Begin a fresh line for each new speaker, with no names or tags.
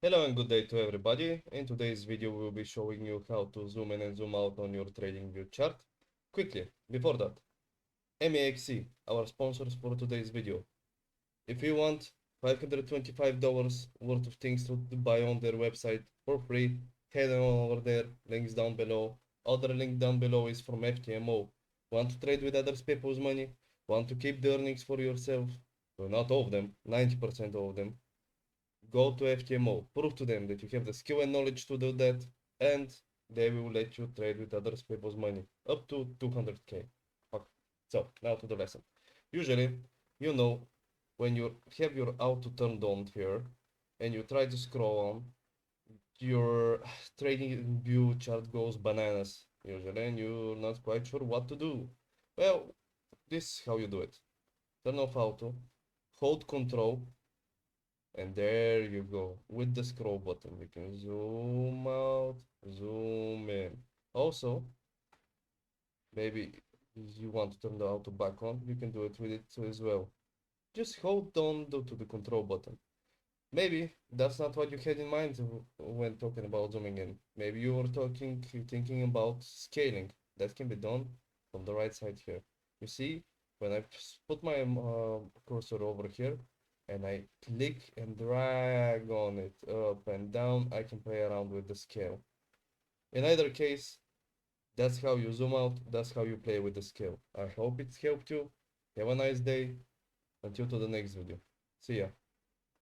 Hello and good day to everybody. In today's video we will be showing you how to zoom in and zoom out on your TradingView chart. Quickly, before that, MEXC, our sponsors for today's video. If you want $525 worth of things to buy on their website for free, head on over there, links down below. Other link down below is from FTMO. Want to trade with other people's money? Want to keep the earnings for yourself? Well, not all of them, 90% of them. Go to FTMO, prove to them that you have the skill and knowledge to do that, and they will let you trade with other people's money up to 200k. Okay. So now to the lesson. Usually, you know, when you have your auto turned on here and you try to scroll on, your trading view chart goes bananas usually, and you're not quite sure what to do. Well, this is how you do it. Turn off auto, hold control, and there you go. With the scroll button, you can zoom out, zoom in. Also, maybe if you want to turn the auto back on, you can do it with it too as well. Just hold down to the control button. Maybe that's not what you had in mind when talking about zooming in. Maybe you were thinking about scaling. That can be done from the right side here. You see, when I put my cursor over here and I click and drag on it up and down, I can play around with the scale. In either case, that's how you zoom out, that's how you play with the scale. I hope it's helped you. Have a nice day. Until to the next video. See ya.